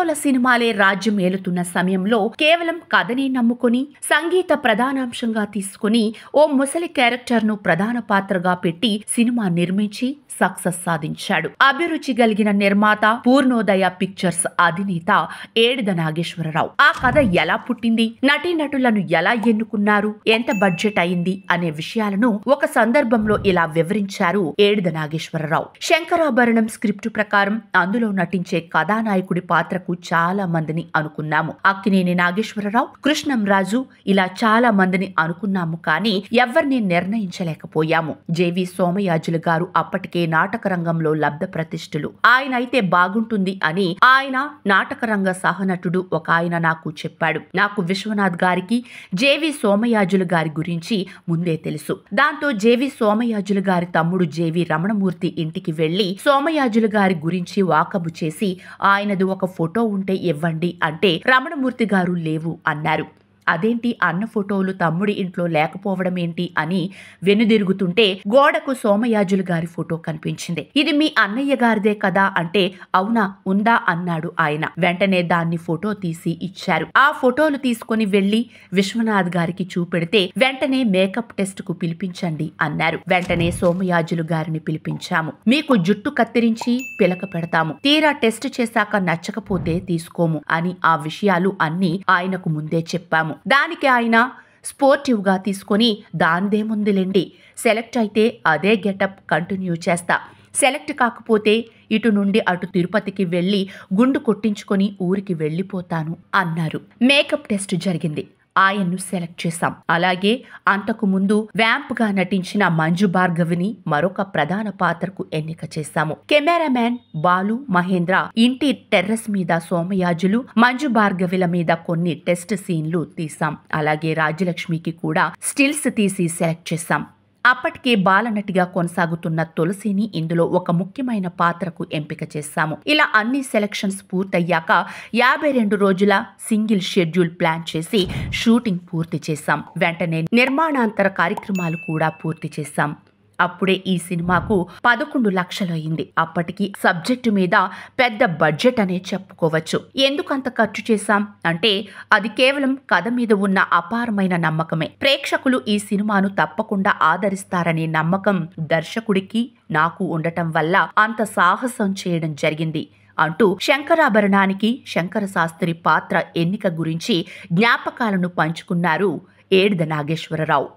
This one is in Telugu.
హీరోల సినిమాలే రాజ్యం ఏలుతున్న సమయంలో కేవలం కథని నమ్ముకుని సంగీత ప్రధానాంశంగా తీసుకుని ఓ ముసలి క్యారెక్టర్ను ప్రధాన పాత్రగా పెట్టి సినిమా నిర్మించి సక్సెస్ సాధించాడు. అభిరుచి కలిగిన నిర్మాత పూర్ణోదయ పిక్చర్స్ అధినేత ఏడిద నాగేశ్వరరావు. ఆ కథ ఎలా పుట్టింది, నటీనటులను ఎలా ఎన్నుకున్నారు, ఎంత బడ్జెట్ అయింది అనే విషయాలను ఒక సందర్భంలో ఇలా వివరించారు ఏడిద నాగేశ్వరరావు. శంకరాభరణం స్క్రిప్ట్ ప్రకారం అందులో నటించే కథానాయకుడి పాత్రకు చాలా మందిని అనుకున్నాము. అక్కినేని నాగేశ్వరరావు, కృష్ణంరాజు ఇలా చాలా మందిని అనుకున్నాము. కానీ ఎవరిని నిర్ణయించలేకపోయాము. జేవి సోమయాజులు గారు అప్పటికే నాటక రంగంలో లబ్ధ ప్రతిష్ఠులు. ఆయన అయితే బాగుంటుంది అని ఆయన నాటకరంగ సహనటుడు ఒక ఆయన నాకు చెప్పాడు. నాకు విశ్వనాథ్ గారికి జేవి సోమయాజులు గారి గురించి ముందే తెలుసు. దాంతో జేవి సోమయాజులు గారి తమ్ముడు జేవి రమణమూర్తి ఇంటికి వెళ్లి సోమయాజులు గారి గురించి వాకబు చేసి ఆయనది ఒక ఫోటో ఉంటే ఇవ్వండి అంటే రమణమూర్తి గారు లేవు అన్నారు. అదేంటి, అన్న ఫోటోలు తమ్ముడి ఇంట్లో లేకపోవడం ఏంటి అని వెనుదిరుగుతుంటే గోడకు సోమయాజులు గారి ఫోటో కనిపించింది. ఇది మీ అన్నయ్య గారిదే కదా అంటే అవునా, ఉందా అన్నాడు ఆయన. వెంటనే దాన్ని ఫోటో తీసి ఇచ్చారు. ఆ ఫోటోలు తీసుకుని వెళ్లి విశ్వనాథ్ గారికి చూపెడితే వెంటనే మేకప్ టెస్ట్ కు పిలిపించండి అన్నారు. వెంటనే సోమయాజులు గారిని పిలిపించాము. మీకు జుట్టు కత్తిరించి పిలక పెడతాము, తీరా టెస్ట్ చేశాక నచ్చకపోతే తీసుకోము అని ఆ విషయాలు అన్ని ఆయనకు ముందే చెప్పాము. దానికి ఆయన స్పోర్టివ్ గా తీసుకొని దాందేముందిలేండి, సెలెక్ట్ అయితే అదే గెటప్ కంటిన్యూ చేస్తా, సెలెక్ట్ కాకపోతే ఇటు నుండి అటు తిరుపతికి వెళ్లి గుండు కొట్టించుకొని ఊరికి వెళ్లిపోతాను అన్నారు. మేకప్ టెస్ట్ జరిగింది. ఆయన్ను సెలెక్ట్ చేశాం. అలాగే అంతకు ముందు వ్యాంప్ గా నటించిన మంజు భార్గవిని మరొక ప్రధాన పాత్రకు ఎన్నిక చేశాము. కెమెరామ్యాన్ బాలు మహేంద్ర ఇంటి టెర్రస్ మీద సోమయాజులు, మంజు భార్గవిల మీద కొన్ని టెస్ట్ సీన్లు తీసాం. అలాగే రాజ్యలక్ష్మికి కూడా స్టిల్స్ తీసి సెలెక్ట్ చేశాం. అప్పటికే బాలనటిగా కొనసాగుతున్న తులసిని ఇందులో ఒక ముఖ్యమైన పాత్రకు ఎంపిక చేశాము. ఇలా అన్ని సెలక్షన్స్ పూర్తయ్యాక 52 రోజుల సింగిల్ షెడ్యూల్ ప్లాన్ చేసి షూటింగ్ పూర్తి చేశాం. వెంటనే నిర్మాణాంతర కార్యక్రమాలు కూడా పూర్తి చేశాం. అప్పుడే ఈ సినిమాకు 11 లక్షలు అయింది. అప్పటికి సబ్జెక్టు మీద పెద్ద బడ్జెట్ అనే చెప్పుకోవచ్చు. ఎందుకంత ఖర్చు చేశాం అంటే అది కేవలం కథ మీద ఉన్న అపారమైన నమ్మకమే. ప్రేక్షకులు ఈ సినిమాను తప్పకుండా ఆదరిస్తారనే నమ్మకం దర్శకుడికి నాకు ఉండటం వల్ల అంత సాహసం చేయడం జరిగింది అంటూ శంకరాభరణానికి శంకర శాస్త్రి పాత్ర ఎన్నిక గురించి జ్ఞాపకాలను పంచుకున్నారు ఏడిద నాగేశ్వరరావు.